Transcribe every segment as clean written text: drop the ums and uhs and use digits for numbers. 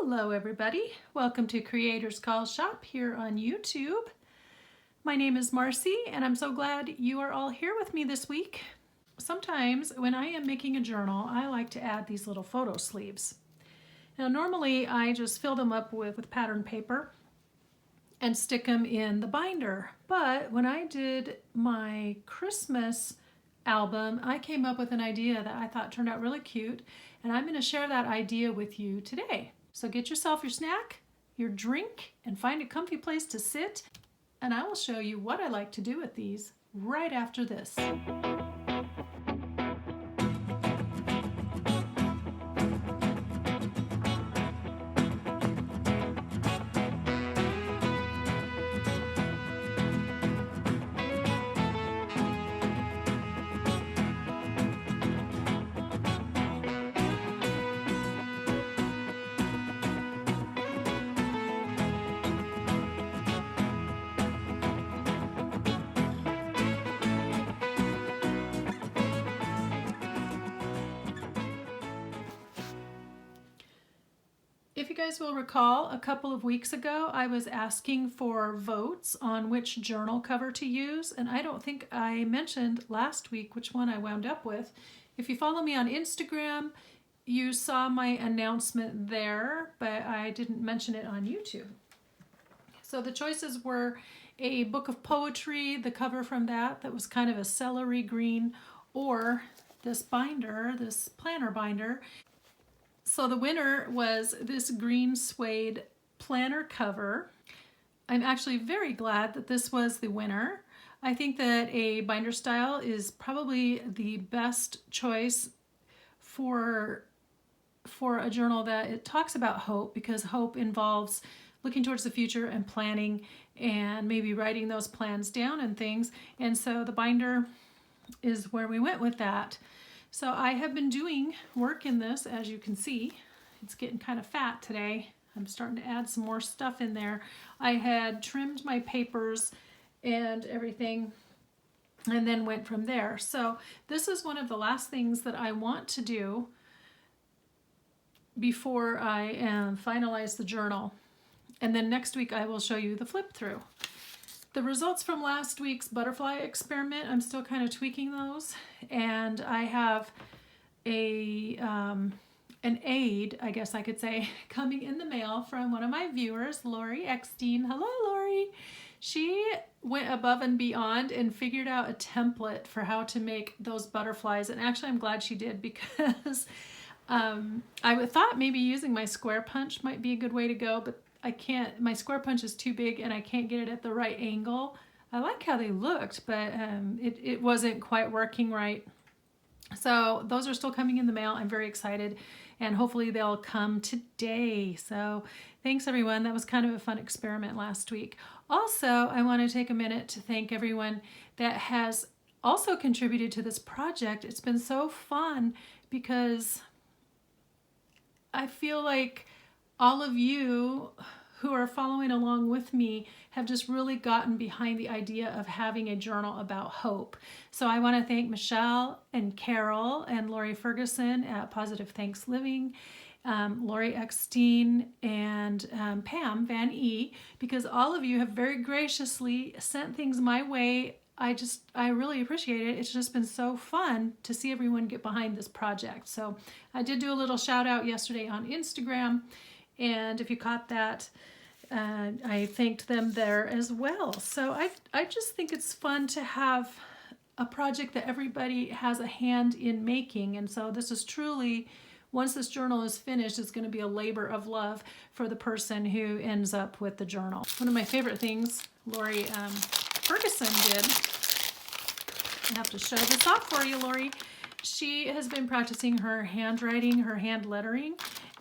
Hello everybody, welcome to Creators Call Shop here on YouTube. My name is Marcy and I'm so glad you are all here with me this week. Sometimes when I am making a journal, I like to add these little photo sleeves. Now normally I just fill them up with pattern paper and stick them in the binder, but when I did my Christmas album, I came up with an idea that I thought turned out really cute, and I'm going to share that idea with you today. So get yourself your snack, your drink, and find a comfy place to sit, and I will show you what I like to do with these right after this. If you guys will recall, a couple of weeks ago I was asking for votes on which journal cover to use, and I don't think I mentioned last week which one I wound up with. If you follow me on Instagram, you saw my announcement there, but I didn't mention it on YouTube. So the choices were a book of poetry, the cover from that was kind of a celery green, or this binder, this planner binder. So the winner was this green suede planner cover. I'm actually very glad that this was the winner. I think that a binder style is probably the best choice for a journal that it talks about hope, because hope involves looking towards the future and planning and maybe writing those plans down and things. And so the binder is where we went with that. So I have been doing work in this, as you can see. It's getting kind of fat today. I'm starting to add some more stuff in there. I had trimmed my papers and everything and then went from there. So this is one of the last things that I want to do before I finalize the journal. And then next week I will show you the flip through. The results from last week's butterfly experiment, I'm still kind of tweaking those, and I have an aid, I guess I could say, coming in the mail from one of my viewers, Lori Eckstein. Hello, Lori. She went above and beyond and figured out a template for how to make those butterflies, and actually I'm glad she did, because I thought maybe using my square punch might be a good way to go, but I can't, my square punch is too big and I can't get it at the right angle. I like how they looked, but it wasn't quite working right. So those are still coming in the mail. I'm very excited, and hopefully they'll come today. So thanks everyone. That was kind of a fun experiment last week. Also, I want to take a minute to thank everyone that has also contributed to this project. It's been so fun because I feel like all of you who are following along with me have just really gotten behind the idea of having a journal about hope. So I want to thank Michelle and Carol and Lori Ferguson at Positive Thanks Living, Lori Eckstein, and Pam Van E, because all of you have very graciously sent things my way. I really appreciate it. It's just been so fun to see everyone get behind this project. So I did do a little shout out yesterday on Instagram, and if you caught that, I thanked them there as well. So I just think it's fun to have a project that everybody has a hand in making. And so this is truly, once this journal is finished, it's going to be a labor of love for the person who ends up with the journal. One of my favorite things Lori Ferguson did, I have to show this off for you, Lori. She has been practicing her handwriting, her hand lettering,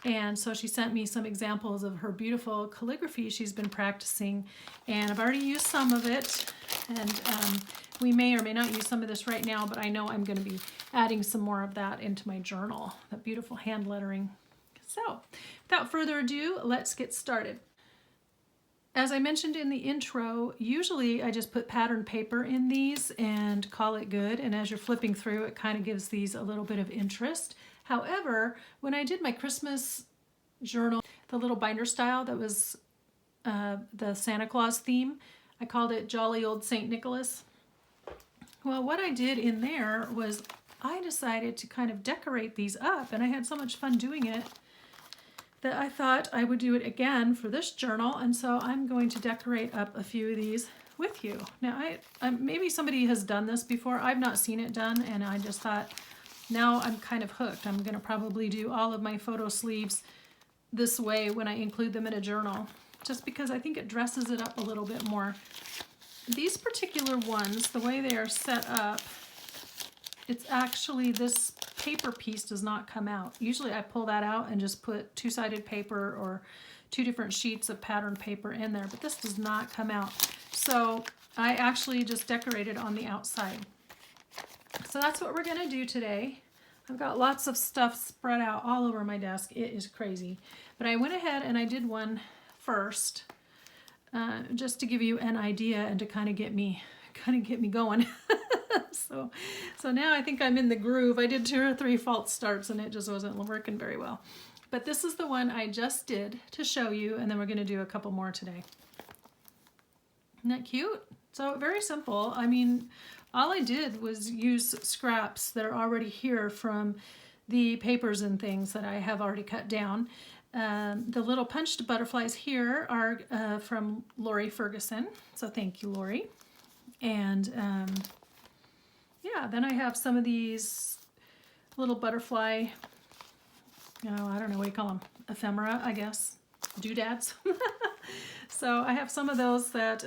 and so she sent me some examples of her beautiful calligraphy she's been practicing, and I've already used some of it, and we may or may not use some of this right now, but I know I'm going to be adding some more of that into my journal, that beautiful hand lettering. So without further ado, let's get started. As I mentioned in the intro, usually I just put pattern paper in these and call it good, and as you're flipping through, it kind of gives these a little bit of interest. However, when I did my Christmas journal, the little binder style that was the Santa Claus theme. I called it Jolly Old St. Nicholas. Well, what I did in there was I decided to kind of decorate these up, and I had so much fun doing it that I thought I would do it again for this journal, and so I'm going to decorate up a few of these with you. Now, maybe somebody has done this before. I've not seen it done, and I just thought, now I'm kind of hooked. I'm going to probably do all of my photo sleeves this way when I include them in a journal, just because I think it dresses it up a little bit more. These particular ones, the way they are set up, it's actually, this paper piece does not come out. Usually I pull that out and just put two-sided paper or 2 different sheets of pattern paper in there, but this does not come out. So I actually just decorated on the outside. So that's what we're gonna do today. I've got lots of stuff spread out all over my desk. It is crazy. But I went ahead and I did one first, just to give you an idea and to kind of get me going. So now I think I'm in the groove. I did 2 or 3 false starts and it just wasn't working very well. But this is the one I just did to show you, and then we're going to do a couple more today. Isn't that cute? So very simple. I mean, all I did was use scraps that are already here from the papers and things that I have already cut down. The little punched butterflies here are from Lori Ferguson, so thank you, Lori. And yeah, then I have some of these little butterfly, I don't know what you call them, ephemera, I guess, doodads. So I have some of those that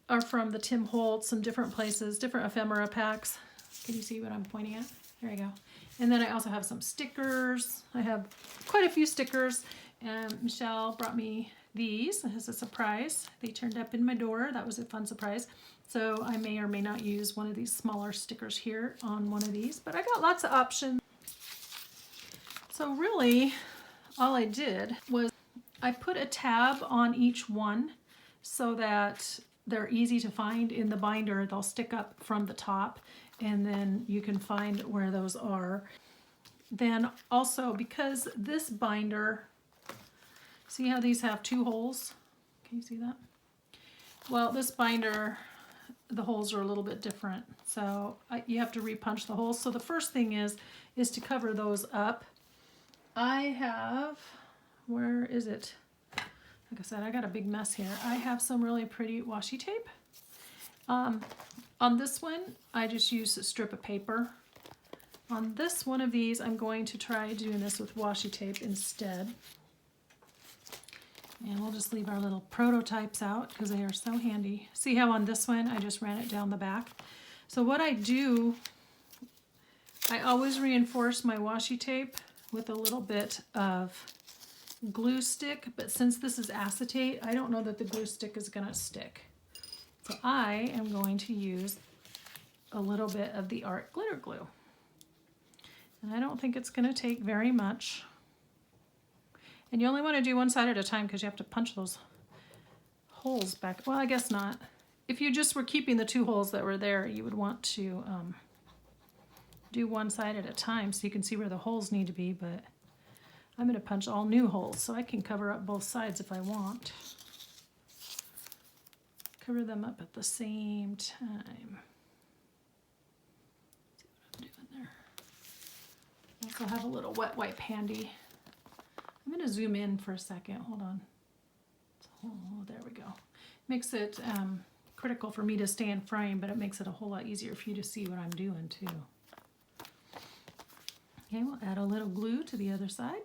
are from the Tim Holtz, some different places, different ephemera packs. Can you see what I'm pointing at? There you go. And then I also have some stickers. I have quite a few stickers. Michelle brought me these as a surprise. They turned up in my door. That was a fun surprise. So I may or may not use one of these smaller stickers here on one of these, but I got lots of options. So really, all I did was I put a tab on each one so that they're easy to find in the binder. They'll stick up from the top, and then you can find where those are. Then also, because this binder, see how these have 2 holes? Can you see that? Well, this binder, the holes are a little bit different, so you have to repunch the holes. So the first thing is to cover those up. I have, where is it? Like I said, I got a big mess here. I have some really pretty washi tape. On this one, I just use a strip of paper. On this one of these, I'm going to try doing this with washi tape instead. And we'll just leave our little prototypes out because they are so handy. See how on this one, I just ran it down the back. So what I do, I always reinforce my washi tape with a little bit of glue stick, but since this is acetate, I don't know that the glue stick is gonna stick. So I am going to use a little bit of the Art Glitter Glue. And I don't think it's gonna take very much. And you only want to do one side at a time because you have to punch those holes back. Well, I guess not. If you just were keeping the 2 holes that were there, you would want to do one side at a time so you can see where the holes need to be, but I'm going to punch all new holes so I can cover up both sides if I want. Cover them up at the same time. See what I'm doing there. I also have a little wet wipe handy. I'm going to zoom in for a second. Hold on. Oh, there we go. Makes it critical for me to stay in frame, but it makes it a whole lot easier for you to see what I'm doing too. Okay, we'll add a little glue to the other side.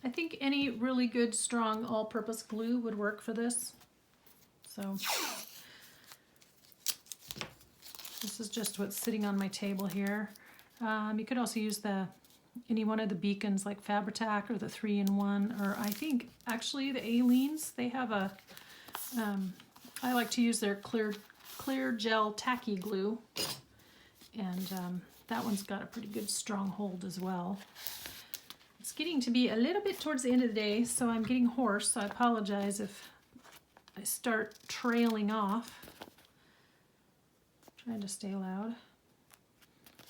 I think any really good, strong, all-purpose glue would work for this. So this is just what's sitting on my table here. You could also use any one of the beacons like Fabri-Tac or the 3-in-1, or I think actually the Aleene's, they have a, I like to use their clear gel tacky glue, and that one's got a pretty good strong hold as well. It's getting to be a little bit towards the end of the day, so I'm getting hoarse, so I apologize if I start trailing off. Trying to stay loud.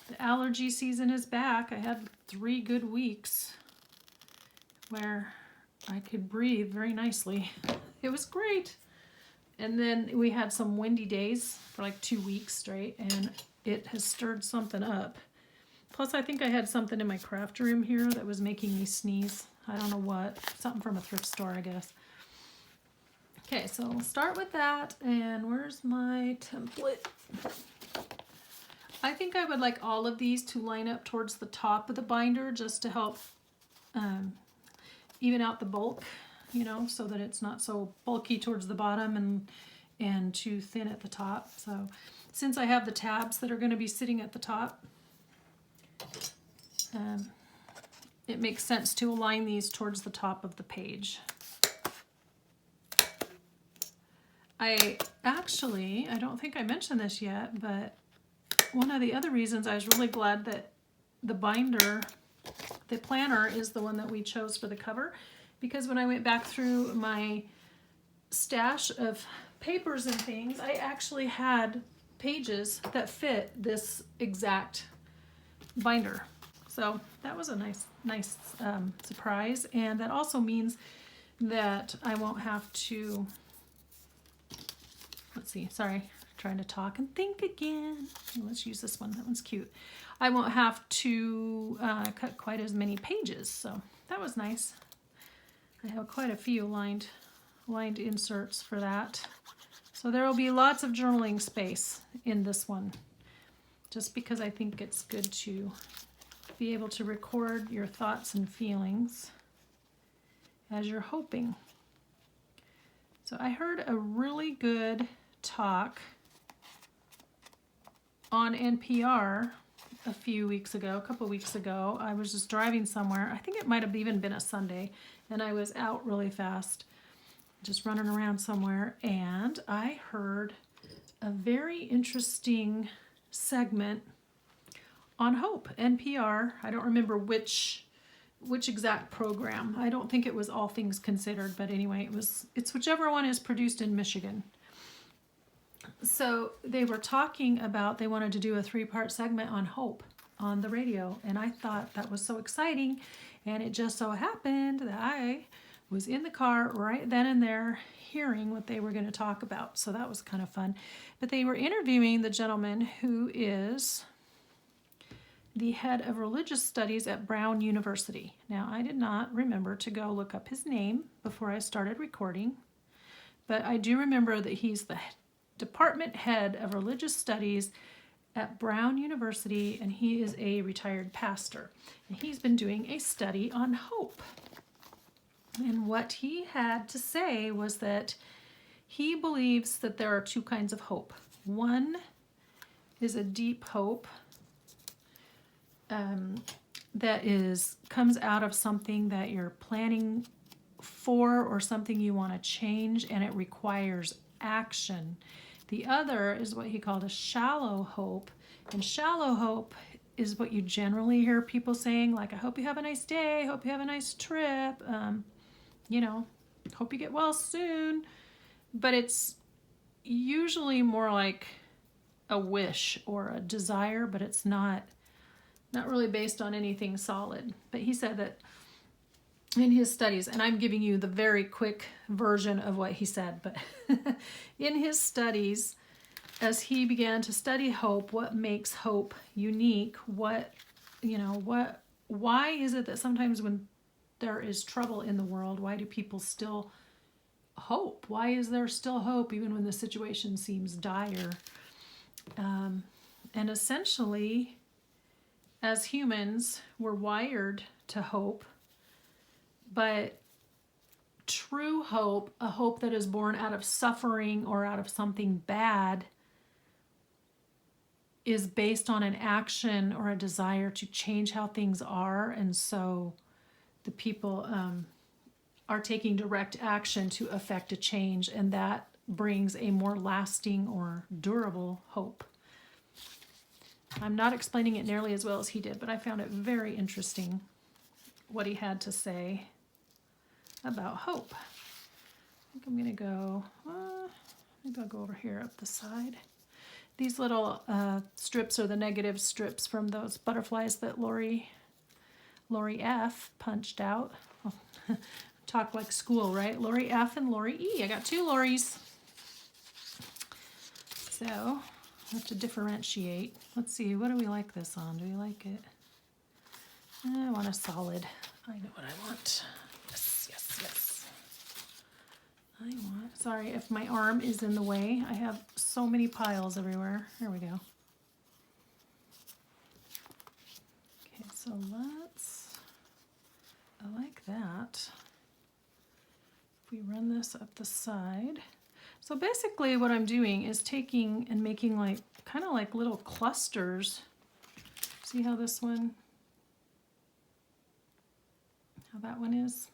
The allergy season is back. I had 3 good weeks where I could breathe very nicely. It was great. And then we had some windy days for like 2 weeks straight, and it has stirred something up. Plus, I think I had something in my craft room here that was making me sneeze. I don't know what. Something from a thrift store, I guess. Okay, so we'll start with that. And where's my template? I think I would like all of these to line up towards the top of the binder just to help even out the bulk, you know, so that it's not so bulky towards the bottom and too thin at the top. So since I have the tabs that are going to be sitting at the top, it makes sense to align these towards the top of the page. I don't think I mentioned this yet, but one of the other reasons I was really glad that the binder, the planner, is the one that we chose for the cover, because when I went back through my stash of papers and things, I actually had pages that fit this exact binder. So that was a nice surprise, and that also means that I won't have to, let's see, sorry, trying to talk and think again. Let's use this one, that one's cute. I won't have to cut quite as many pages, so that was nice. I have quite a few lined inserts for that. So there will be lots of journaling space in this one, just because I think it's good to be able to record your thoughts and feelings as you're hoping. So I heard a really good talk on NPR a couple weeks ago. I was just driving somewhere. I think it might have even been a Sunday, and I was out really fast, just running around somewhere, and I heard a very interesting segment on hope. NPR, I don't remember which exact program. I don't think it was All Things Considered, but anyway, it's whichever one is produced in Michigan. So they were talking about, they wanted to do a 3-part segment on hope on the radio, and I thought that was so exciting, and it just so happened that I was in the car right then and there hearing what they were going to talk about, so that was kind of fun. But they were interviewing the gentleman who is the head of religious studies at Brown University. Now, I did not remember to go look up his name before I started recording, but I do remember that he's the department head of religious studies at Brown University, and he is a retired pastor. And he's been doing a study on hope. And what he had to say was that he believes that there are 2 kinds of hope. One is a deep hope that comes out of something that you're planning for or something you want to change, and it requires action. The other is what he called a shallow hope, and shallow hope is what you generally hear people saying, like, I hope you have a nice day, hope you have a nice trip, you know, hope you get well soon. But it's usually more like a wish or a desire, but it's not really based on anything solid. But he said that in his studies, and I'm giving you the very quick version of what he said, but in his studies, as he began to study hope, what makes hope unique, why is it that sometimes when there is trouble in the world, why do people still hope? Why is there still hope even when the situation seems dire? And essentially, as humans, we're wired to hope, but true hope, a hope that is born out of suffering or out of something bad, is based on an action or a desire to change how things are. And so the people are taking direct action to affect a change, and that brings a more lasting or durable hope. I'm not explaining it nearly as well as he did, but I found it very interesting what he had to say about hope. I think I'm going to go, maybe I'll go over here up the side. These little strips are the negative strips from those butterflies that Lori F punched out. Oh, talk like school, right? Lori F and Lori E. I got two Loris. So I have to differentiate. Let's see, what do we like this on? Do we like it? I want a solid. I know what I want. Yes, yes, yes. I want, sorry if my arm is in the way. I have so many piles everywhere. There we go. Okay, so I like that. If we run this up the side. So basically what I'm doing is taking and making like, kind of like little clusters. See how this one, how that one is?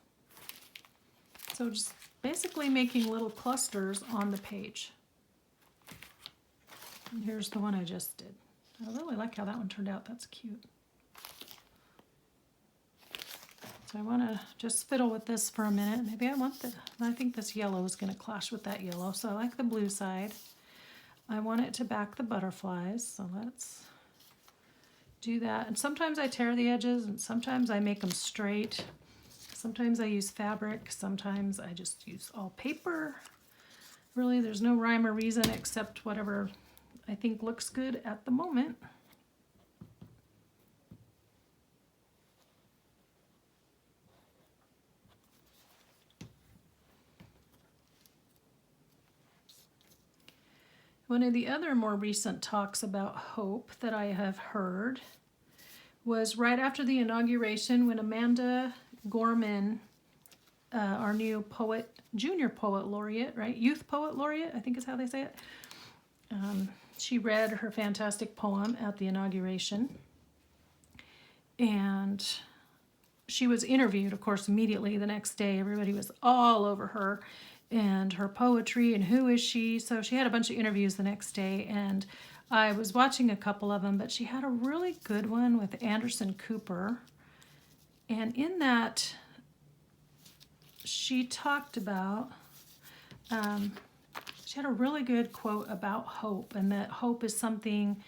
So just basically making little clusters on the page. And here's the one I just did. I really like how that one turned out. That's cute. So I want to just fiddle with this for a minute. Maybe I think this yellow is going to clash with that yellow. So I like the blue side. I want it to back the butterflies. So let's do that. And sometimes I tear the edges and sometimes I make them straight. Sometimes I use fabric. Sometimes I just use all paper. Really, there's no rhyme or reason except whatever I think looks good at the moment. One of the other more recent talks about hope that I have heard was right after the inauguration when Amanda Gorman, our new poet, junior poet laureate, right? Youth poet laureate, I think is how they say it. She read her fantastic poem at the inauguration. And she was interviewed, of course, immediately the next day. Everybody was all over her and her poetry and who is she. So she had a bunch of interviews the next day, and I was watching a couple of them, but she had a really good one with Anderson Cooper. And in that, she talked about, she had a really good quote about hope, and that hope is something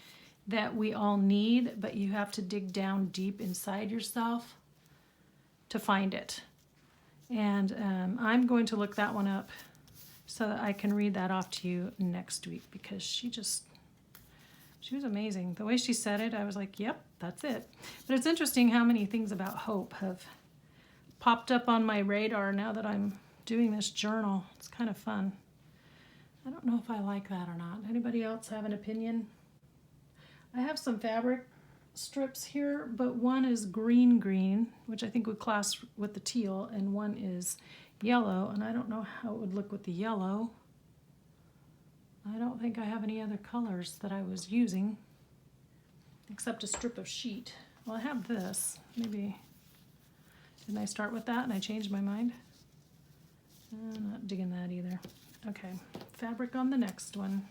that we all need, but you have to dig down deep inside yourself to find it. And I'm going to look that one up so that I can read that off to you next week, because she was amazing. The way she said it, I was like, yep, that's it. But it's interesting how many things about hope have popped up on my radar now that I'm doing this journal. It's kind of fun. I don't know if I like that or not. Anybody else have an opinion? I have some fabric strips here, but one is green, which I think would clash with the teal, and one is yellow, and I don't know how it would look with the yellow. I don't think I have any other colors that I was using, except a strip of sheet. Well, I have this. Maybe, didn't I start with that and I changed my mind? I'm not digging that either. Okay, fabric on the next one.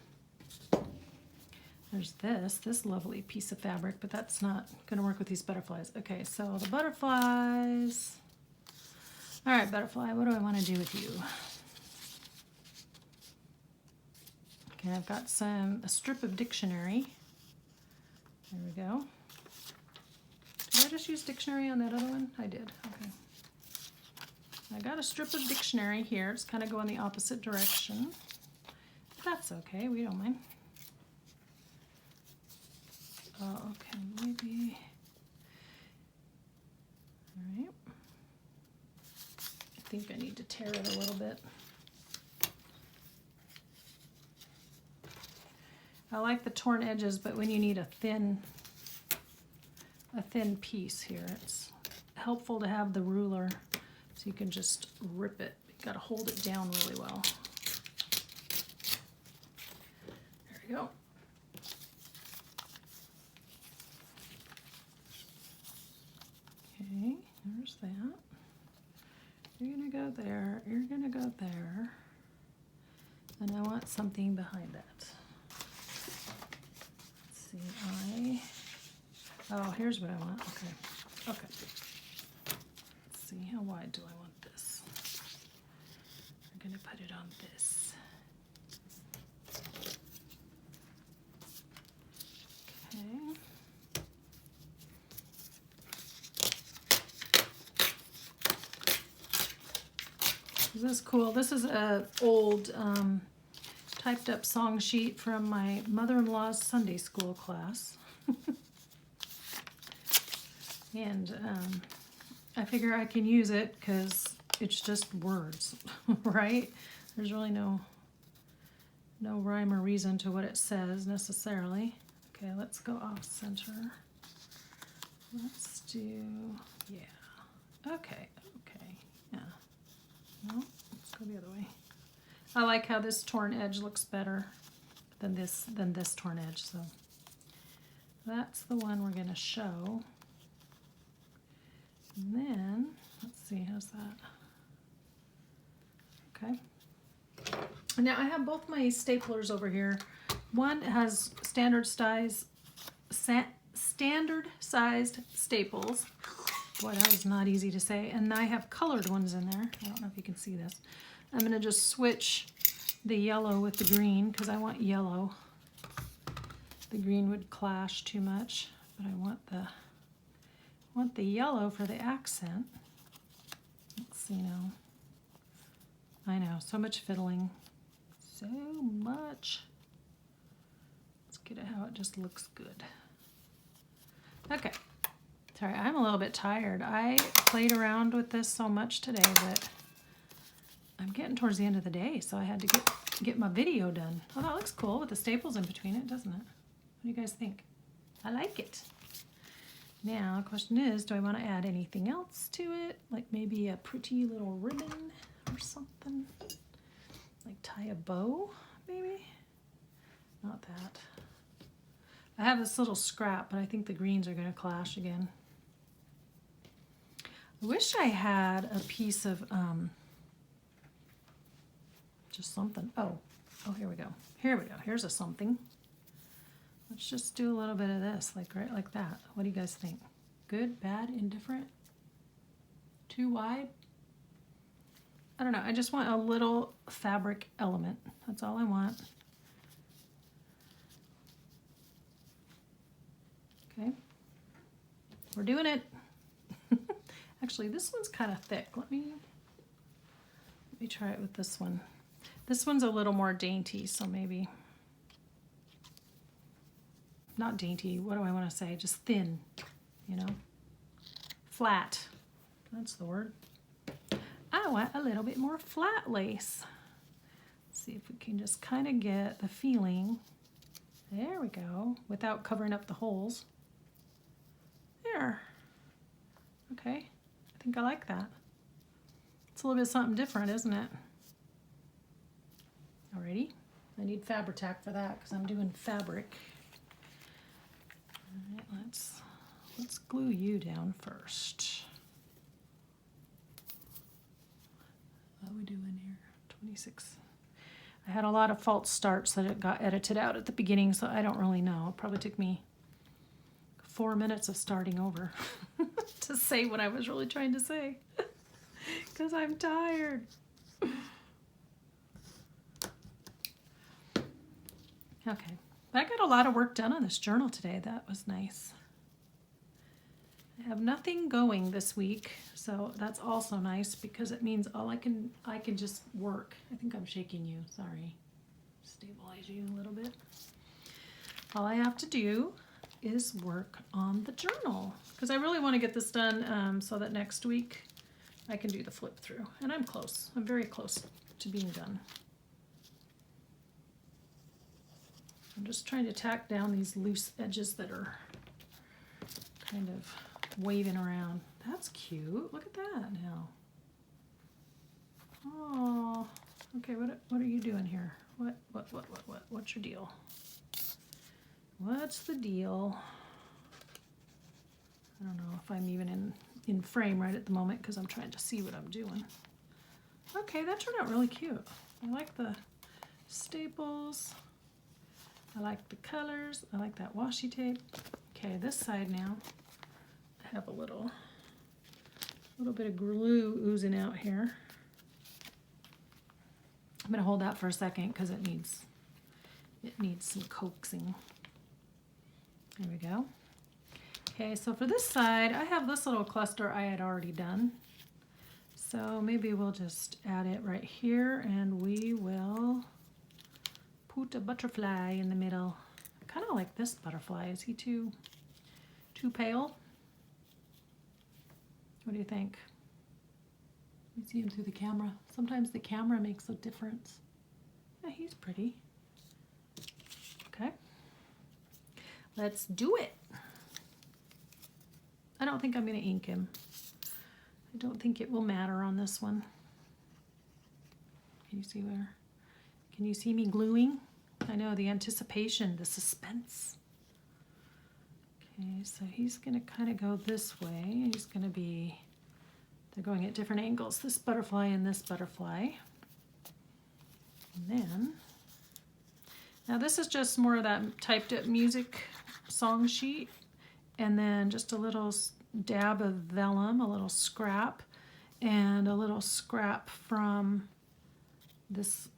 There's this lovely piece of fabric, but that's not going to work with these butterflies. Okay, so the butterflies. All right, butterfly, what do I want to do with you? Okay, I've got a strip of dictionary. There we go. Did I just use dictionary on that other one? I did, okay. I got a strip of dictionary here. It's kind of going the opposite direction. That's okay, we don't mind. Oh, okay, maybe. All right. I think I need to tear it a little bit. I like the torn edges, but when you need a thin piece here, it's helpful to have the ruler so you can just rip it. You gotta hold it down really well. There we go. Okay, there's that. You're gonna go there, you're gonna go there, and I want something behind that. Let's see, oh, here's what I want, okay. Let's see, how wide do I want this? I'm gonna put it on this. This is cool. This is a old typed up song sheet from my mother-in-law's Sunday school class. And I figure I can use it because it's just words, right? There's really no rhyme or reason to what it says necessarily. Okay, let's go off center. Let's do, yeah. Okay, yeah. No, let's go the other way. I like how this torn edge looks better than this torn edge, so that's the one we're going to show. And then, let's see, how's that? Okay. Now I have both my staplers over here. One has standard sized staples. Boy, that was not easy to say. And I have colored ones in there. I don't know if you can see this. I'm going to just switch the yellow with the green because I want yellow. The green would clash too much, but I want the yellow for the accent. Let's see now. I know, so much fiddling. So much. Let's get it how it just looks good. Okay. Sorry, I'm a little bit tired. I played around with this so much today that I'm getting towards the end of the day, so I had to get my video done. Oh, that looks cool with the staples in between it, doesn't it? What do you guys think? I like it. Now, the question is, do I want to add anything else to it? Like maybe a pretty little ribbon or something? Like tie a bow, maybe? Not that. I have this little scrap, but I think the greens are going to clash again. I wish I had a piece of just something. Oh, here we go. Here we go. Here's a something. Let's just do a little bit of this, like right like that. What do you guys think? Good, bad, indifferent? Too wide? I don't know. I just want a little fabric element. That's all I want. Okay. We're doing it. Actually, this one's kind of thick. Let me try it with this one. This one's a little more dainty, so maybe not dainty. What do I want to say? Just thin, you know? Flat. That's the word. I want a little bit more flat lace. Let's see if we can just kind of get the feeling. There we go, without covering up the holes. There. Okay, I think I like that. It's a little bit something different, isn't it? Alrighty, I need Fabri-Tac for that because I'm doing fabric. All right, let's glue you down first. What are we doing here? 26. I had a lot of false starts that it got edited out at the beginning, so I don't really know. It probably took me 4 minutes of starting over to say what I was really trying to say because I'm tired. Okay, but I got a lot of work done on this journal today. That was nice. I have nothing going this week, so that's also nice because it means I can just work. I think I'm shaking you, sorry. Stabilize you a little bit. All I have to do is work on the journal because I really want to get this done so that next week I can do the flip through. And I'm close. I'm very close to being done. I'm just trying to tack down these loose edges that are kind of waving around. That's cute. Look at that now. Oh, okay. What are you doing here? What's your deal? What's the deal? I don't know if I'm even in frame right at the moment because I'm trying to see what I'm doing. Okay, that turned out really cute. I like the staples. I like the colors. I like that washi tape. Okay, this side now. I have a little bit of glue oozing out here. I'm going to hold that for a second because it needs some coaxing. There we go. Okay, so for this side, I have this little cluster I had already done. So maybe we'll just add it right here, and we will put a butterfly in the middle. I kind of like this butterfly. Is he too pale? What do you think? Let me see him through the camera. Sometimes the camera makes a difference. Yeah, he's pretty. Okay. Let's do it. I don't think I'm going to ink him. I don't think it will matter on this one. Can you see where? Can you see me gluing? I know, the anticipation, the suspense. Okay, so he's going to kind of go this way. He's going to be, they're going at different angles, this butterfly and this butterfly. And then, now this is just more of that typed up music song sheet, and then just a little dab of vellum, a little scrap, and a little scrap from this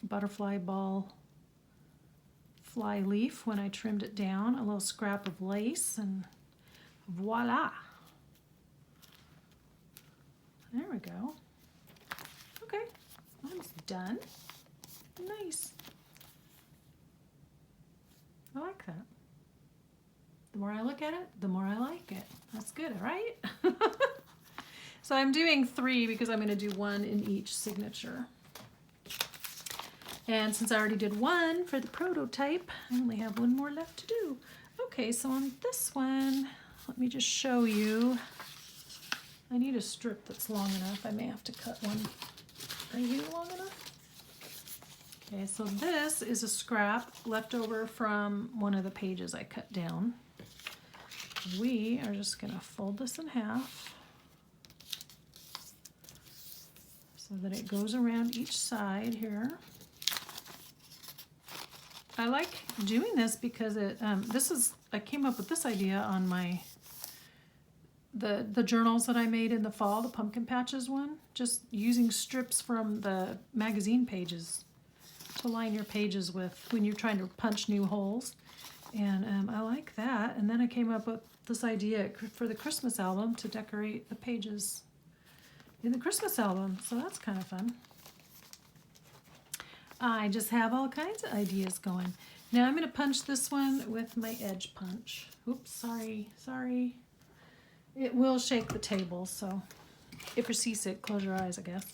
butterfly ball fly leaf when I trimmed it down, a little scrap of lace, and voila. There we go. Okay, almost done. Nice. I like that. The more I look at it, the more I like it. That's good, right? So I'm doing 3 because I'm going to do 1 in each signature. And since I already did 1 for the prototype, I only have 1 more left to do. Okay, so on this one, let me just show you. I need a strip that's long enough. I may have to cut one. Are you long enough? Okay, so this is a scrap left over from one of the pages I cut down. We are just going to fold this in half so that it goes around each side here. I like doing this because it I came up with this idea on the journals that I made in the fall, the pumpkin patches one, just using strips from the magazine pages to line your pages with when you're trying to punch new holes. And I like that. And then I came up with this idea for the Christmas album to decorate the pages in the Christmas album. So that's kind of fun. I just have all kinds of ideas going. Now I'm going to punch this one with my edge punch. Oops, sorry. It will shake the table, so if you're seasick, close your eyes, I guess.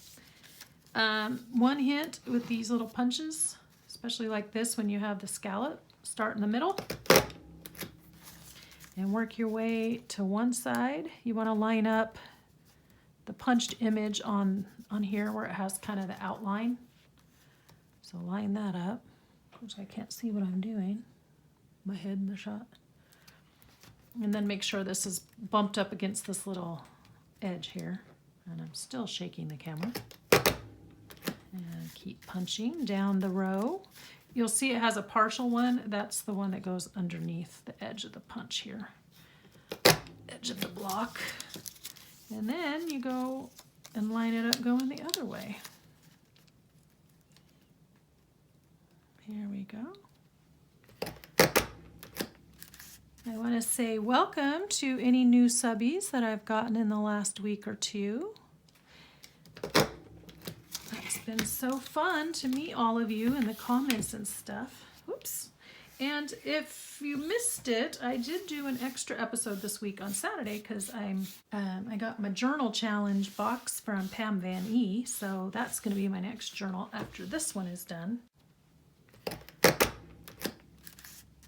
One hint with these little punches, especially like this when you have the scallop, start in the middle and work your way to one side. You want to line up the punched image on here where it has kind of the outline. So line that up. Of course, I can't see what I'm doing. My head in the shot. And then make sure this is bumped up against this little edge here. And I'm still shaking the camera. And keep punching down the row. You'll see it has a partial one. That's the one that goes underneath the edge of the punch here. Edge of the block. And then you go and line it up going the other way. Here we go. I want to say welcome to any new subbies that I've gotten in the last week or two. It's been so fun to meet all of you in the comments and stuff. Oops. And if you missed it, I did do an extra episode this week on Saturday because I got my journal challenge box from Pam Van E. So that's going to be my next journal after this one is done.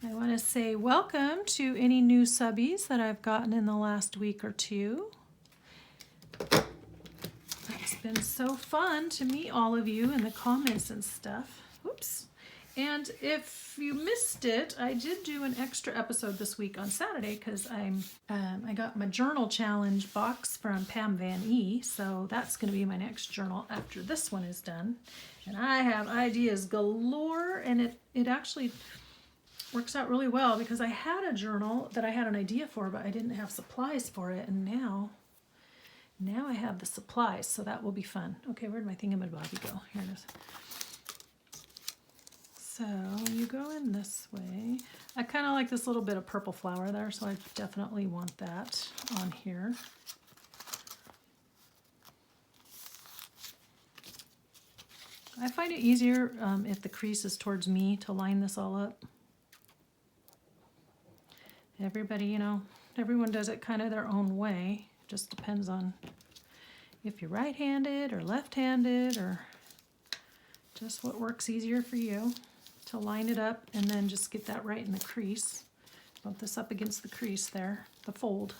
I want to say welcome to any new subbies that I've gotten in the last week or two. It's been so fun to meet all of you in the comments and stuff. Oops. And if you missed it, I did do an extra episode this week on Saturday because I got my journal challenge box from Pam Van E. So that's going to be my next journal after this one is done. And I have ideas galore, and it actually works out really well because I had a journal that I had an idea for, but I didn't have supplies for it, and now I have the supplies, so that will be fun. Okay, where'd my thingamabobby go? Here it is. So you go in this way. I kind of like this little bit of purple flower there, so I definitely want that on here. I find it easier if the crease is towards me to line this all up. Everybody, you know, everyone does it kind of their own way. Just depends on if you're right-handed or left-handed or just what works easier for you to line it up and then just get that right in the crease. Bump this up against the crease there, the fold.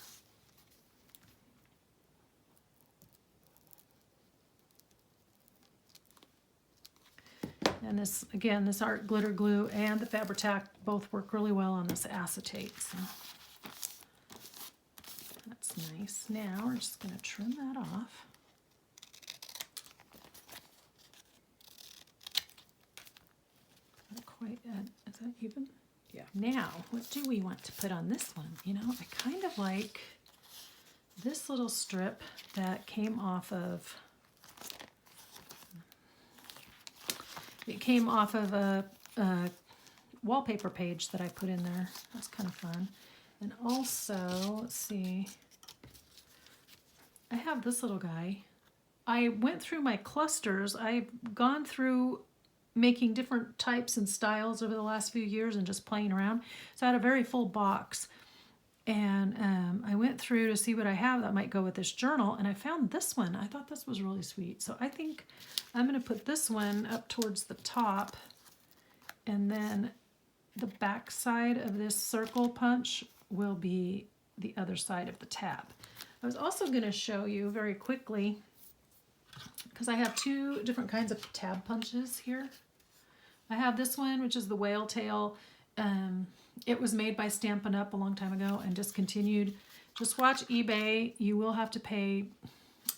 And this, again, this art glitter glue and the Fabri-Tac both work really well on this acetate. So that's nice. Now we're just going to trim that off. Not quite, is that even? Yeah. Now, what do we want to put on this one? You know, I kind of like this little strip that came off of, it came off of a wallpaper page that I put in there. That's kind of fun. And also, let's see, I have this little guy. I went through my clusters. I've gone through making different types and styles over the last few years and just playing around. So I had a very full box. And I went through to see what I have that might go with this journal, and I found this one. I thought this was really sweet. So I think I'm going to put this one up towards the top, and then the back side of this circle punch will be the other side of the tab. I was also going to show you very quickly, because I have two different kinds of tab punches here. I have this one, which is the whale tail. It was made by Stampin' Up! A long time ago and discontinued. Just watch eBay. You will have to pay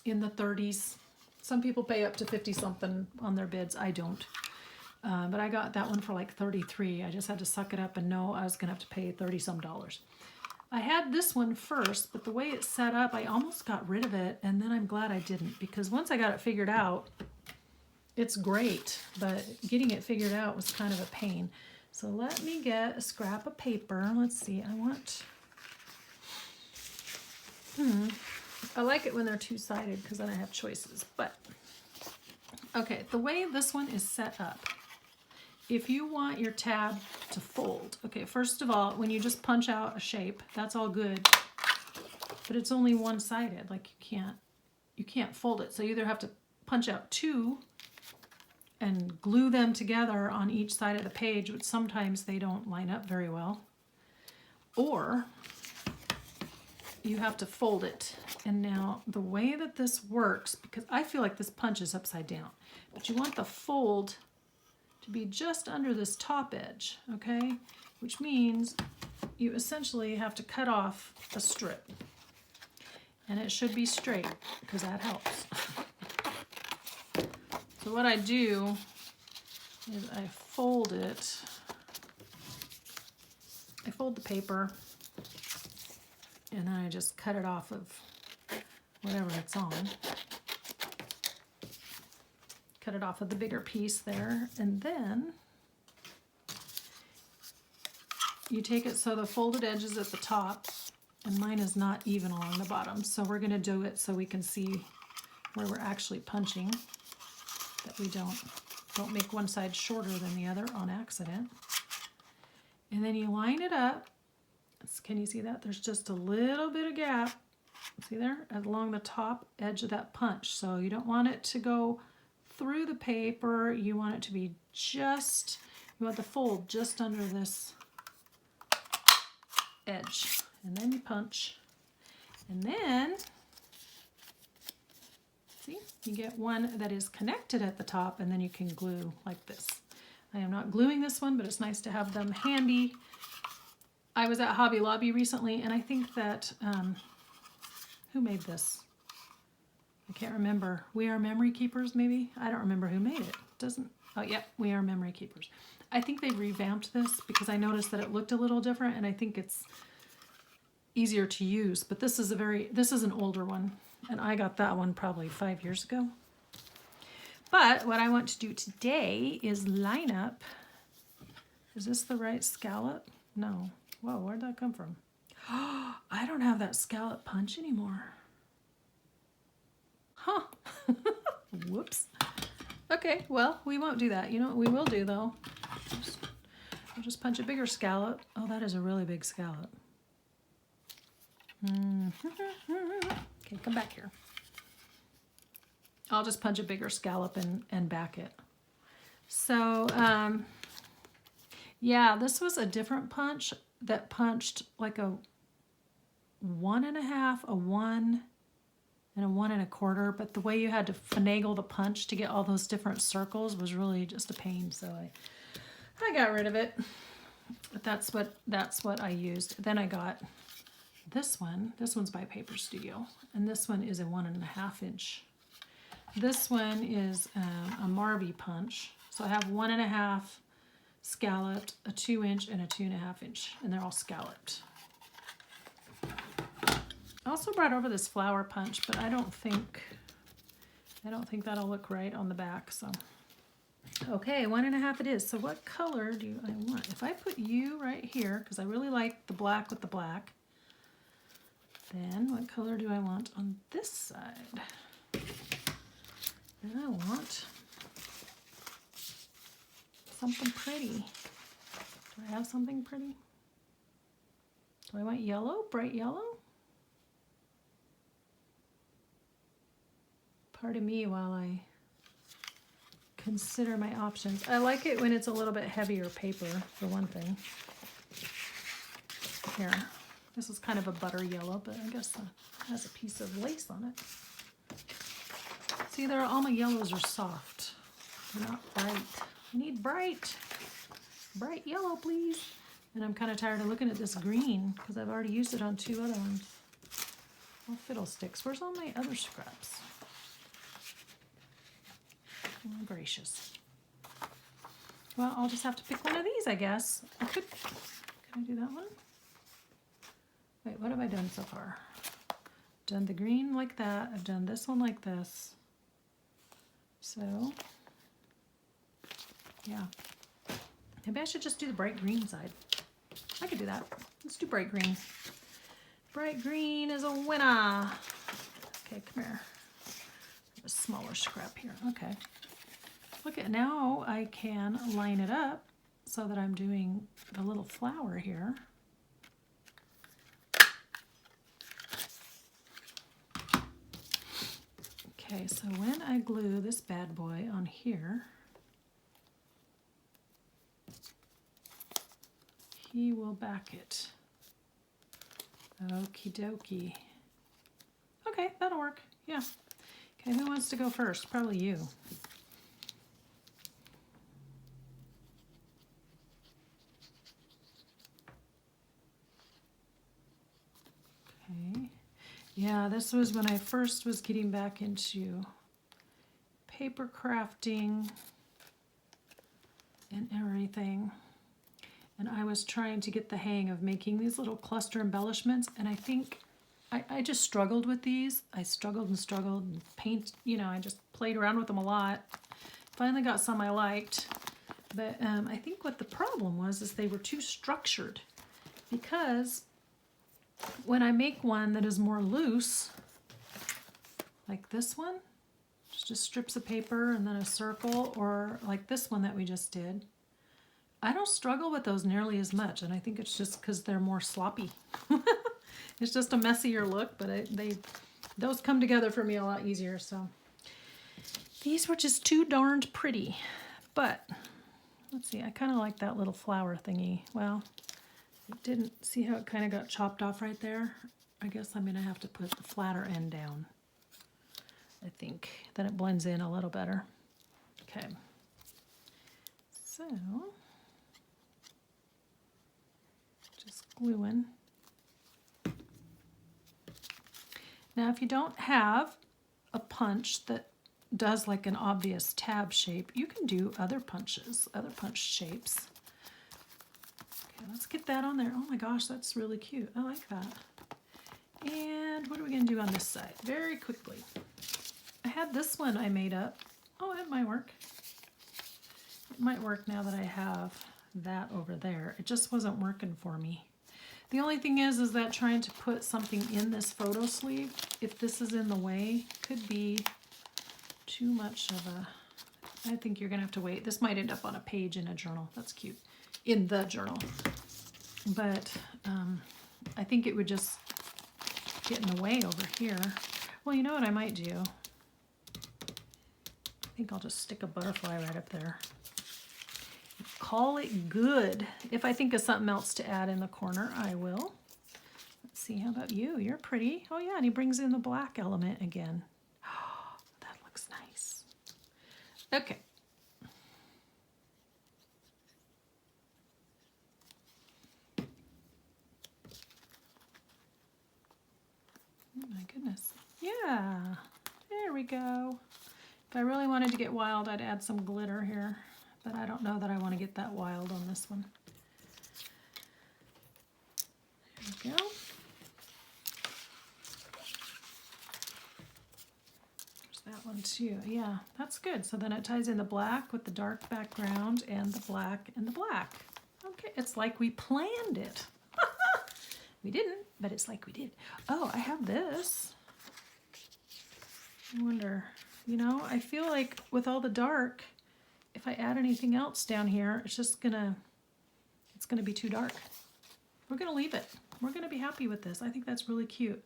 in the 30s. Some people pay up to 50 something on their bids. I don't. But I got that one for like 33. I just had to suck it up and know I was going to have to pay 30 some dollars. I had this one first, but the way it's set up, I almost got rid of it, and then I'm glad I didn't, because once I got it figured out, it's great, but getting it figured out was kind of a pain. So let me get a scrap of paper. Let's see, I want, I like it when they're two-sided because then I have choices, but, okay, the way this one is set up, if you want your tab to fold, okay, first of all, when you just punch out a shape, that's all good, but it's only one-sided, like you can't fold it, so you either have to punch out two and glue them together on each side of the page, which sometimes they don't line up very well. Or you have to fold it. And now the way that this works, because I feel like this punch is upside down, but you want the fold to be just under this top edge, okay? Which means you essentially have to cut off a strip. And it should be straight, because that helps. So what I do is I fold it, I fold the paper, and then I just cut it off of whatever it's on. Cut it off of the bigger piece there, and then you take it so the folded edge is at the top, and mine is not even along the bottom. So we're gonna do it so we can see where we're actually punching, that we don't make one side shorter than the other on accident. And then you line it up. Can you see that? There's just a little bit of gap, see there, along the top edge of that punch. So you don't want it to go through the paper. You want it to be just, you want the fold just under this edge. And then you punch. And then, see, you get one that is connected at the top, and then you can glue like this. I am not gluing this one, but it's nice to have them handy. I was at Hobby Lobby recently, and I think that, who made this? I can't remember. We Are Memory Keepers, maybe? I don't remember who made it. Doesn't, oh yeah, We Are Memory Keepers. I think they revamped this because I noticed that it looked a little different, and I think it's easier to use, but this is an older one. And I got that one probably 5 years ago. But what I want to do today is line up. Is this the right scallop? No. Whoa, where'd that come from? Oh, I don't have that scallop punch anymore. Huh. Whoops. Okay, well, we won't do that. You know what we will do, though? I'll just punch a bigger scallop. Oh, that is a really big scallop. Okay, come back here. I'll just punch a bigger scallop and back it. So, yeah, this was a different punch that punched like a 1.5, a 1, and a 1 1/4. But the way you had to finagle the punch to get all those different circles was really just a pain. So I got rid of it. But that's what I used. Then I got this one. This one's by Paper Studio, and this one is a 1.5 inch. This one is a Marby punch. So I have 1.5 scalloped, a 2 inch, and a 2.5 inch, and they're all scalloped. I also brought over this flower punch, but I don't think that'll look right on the back. So, okay, 1.5 it is. So what color do I want? If I put you right here, because I really like the black with the black, then what color do I want on this side? Then I want something pretty. Do I have something pretty? Do I want yellow, bright yellow? Pardon me while I consider my options. I like it when it's a little bit heavier paper, for one thing. Here, this is kind of a butter yellow, but I guess it has a piece of lace on it. See, all my yellows are soft. They're not bright. I need bright yellow, please. And I'm kind of tired of looking at this green because I've already used it on 2 other ones. Oh, fiddlesticks. Where's all my other scraps? Oh, gracious. Well, I'll just have to pick one of these, I guess. Can I do that one? Wait, what have I done so far? Done the green like that. I've done this one like this. So, yeah. Maybe I should just do the bright green side. I could do that. Let's do bright green. Bright green is a winner. Okay, come here. A smaller scrap here. Okay. Look at now I can line it up so that I'm doing the little flower here. Okay, so when I glue this bad boy on here, he will back it. Okie dokie. Okay, that'll work. Yeah. Okay, who wants to go first? Probably you. Okay. Yeah, this was when I first was getting back into paper crafting and everything. And I was trying to get the hang of making these little cluster embellishments, and I think I just struggled with these. I struggled and paint, I just played around with them a lot. Finally got some I liked, but I think what the problem was is they were too structured, because when I make one that is more loose, like this one, just strips of paper and then a circle, or like this one that we just did, I don't struggle with those nearly as much, and I think it's just because they're more sloppy. It's just a messier look, but those come together for me a lot easier. So these were just too darned pretty. But let's see, I kind of like that little flower thingy. Well, it didn't, see how it kind of got chopped off right there? I guess I'm going to have to put the flatter end down. I think then it blends in a little better. Okay. So just gluing. Now, if you don't have a punch that does like an obvious tab shape, you can do other punches, other punch shapes. Okay, let's get that on there. Oh my gosh, that's really cute. I like that. And what are we going to do on this side? Very quickly. I had this one I made up. Oh, it might work. It might work now that I have that over there. It just wasn't working for me. The only thing is that trying to put something in this photo sleeve, if this is in the way, could be too much of a I think you're gonna have to wait. This might end up on a page in a journal. That's cute. In the journal. But I think it would just get in the way over here. Well, you know what I might do? I think I'll just stick a butterfly right up there. Call it good. If I think of something else to add in the corner, I will. Let's see, how about you? You're pretty. Oh yeah, and he brings in the black element again. Oh, that looks nice. Okay. Oh my goodness. Yeah, there we go. If I really wanted to get wild, I'd add some glitter here, but I don't know that I want to get that wild on this one. There we go. There's that one too. Yeah, that's good. So then it ties in the black with the dark background and the black and the black. Okay, it's like we planned it. We didn't, but it's like we did. Oh, I have this. I wonder, you know, I feel like with all the dark, if I add anything else down here, it's gonna be too dark. We're gonna leave it. We're gonna be happy with this. I think that's really cute.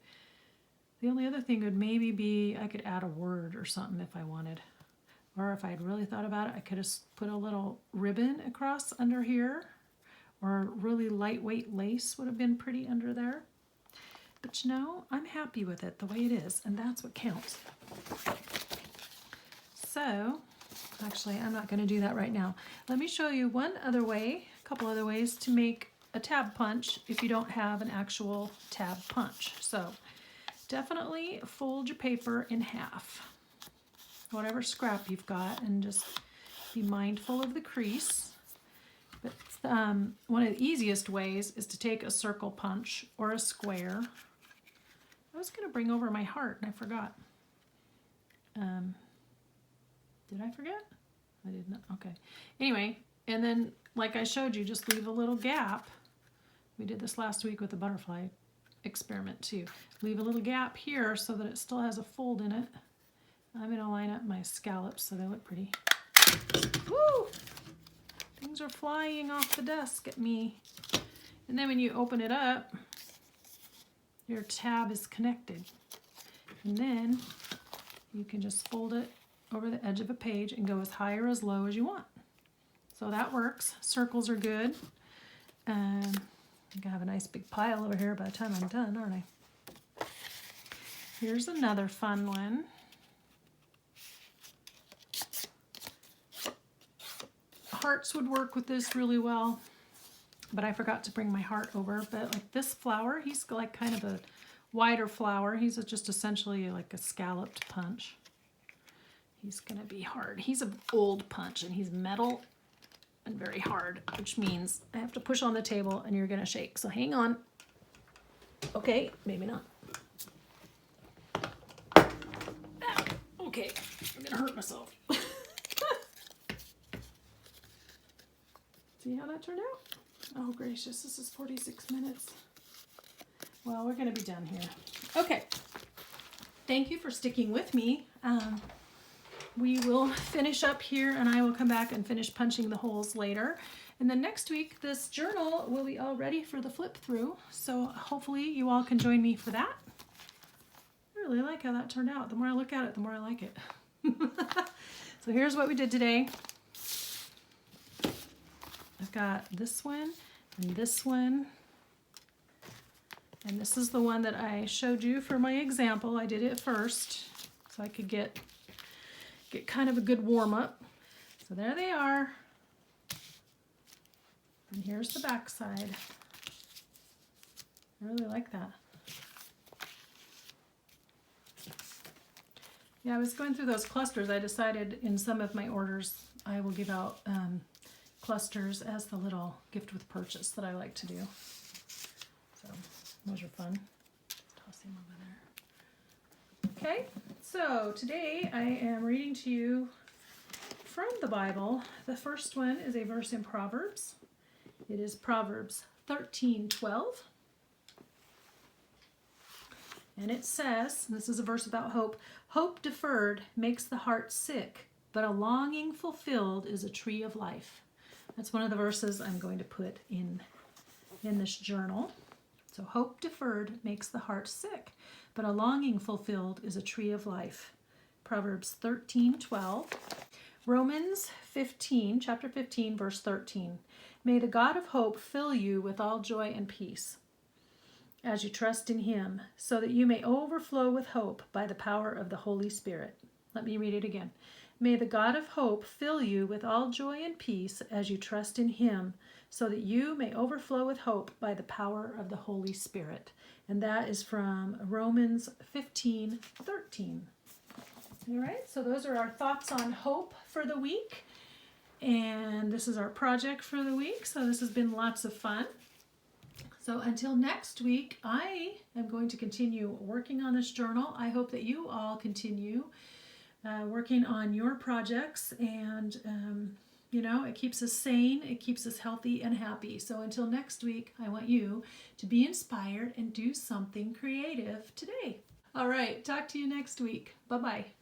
The only other thing would maybe be I could add a word or something if I wanted. Or if I'd really thought about it, I could have put a little ribbon across under here. Or really lightweight lace would have been pretty under there. But you know, I'm happy with it the way it is, and that's what counts. So, actually, I'm not going to do that right now. Let me show you one other way, a couple other ways to make a tab punch if you don't have an actual tab punch. So, definitely fold your paper in half, whatever scrap you've got, and just be mindful of the crease. But one of the easiest ways is to take a circle punch or a square. I was going to bring over my heart and I forgot. Did I forget? I did not. Okay. Anyway, and then like I showed you, just leave a little gap. We did this last week with the butterfly experiment too. Leave a little gap here so that it still has a fold in it. I'm going to line up my scallops so they look pretty. Woo! Things are flying off the desk at me. And then when you open it up, your tab is connected. And then you can just fold it over the edge of a page and go as high or as low as you want. So that works. Circles are good. I'm gonna have a nice big pile over here by the time I'm done, aren't I? Here's another fun one. Hearts would work with this really well, but I forgot to bring my heart over. But like this flower, he's like kind of a wider flower. He's just essentially like a scalloped punch. He's gonna be hard. He's an old punch and he's metal and very hard, which means I have to push on the table and you're gonna shake. So hang on. Okay, maybe not. Okay, I'm gonna hurt myself. See how that turned out? Oh gracious, this is 46 minutes. Well, we're gonna be done here. Okay, thank you for sticking with me. We will finish up here and I will come back and finish punching the holes later. And then next week, this journal will be all ready for the flip through. So hopefully you all can join me for that. I really like how that turned out. The more I look at it, the more I like it. So here's what we did today. I've got this one and this one. And this is the one that I showed you for my example. I did it first so I could get kind of a good warm-up. So there they are. And here's the back side. I really like that. Yeah, I was going through those clusters. I decided in some of my orders I will give out clusters as the little gift with purchase that I like to do. So those are fun. Toss him over there. Okay, so today I am reading to you from the Bible. The first one is a verse in Proverbs. It is Proverbs 13:12. And it says, and this is a verse about hope, hope deferred makes the heart sick, but a longing fulfilled is a tree of life. That's one of the verses I'm going to put in this journal. So hope deferred makes the heart sick, but a longing fulfilled is a tree of life. Proverbs 13:12. Romans 15, chapter 15, verse 13. May the God of hope fill you with all joy and peace as you trust in him, so that you may overflow with hope by the power of the Holy Spirit. Let me read it again. May the God of hope fill you with all joy and peace as you trust in him, so that you may overflow with hope by the power of the Holy Spirit. And that is from Romans 15:13. All right, so those are our thoughts on hope for the week. And this is our project for the week. So this has been lots of fun. So until next week, I am going to continue working on this journal. I hope that you all continue working on your projects, and it keeps us sane, it keeps us healthy and happy. So until next week, I want you to be inspired and do something creative today. All right, talk to you next week. Bye-bye.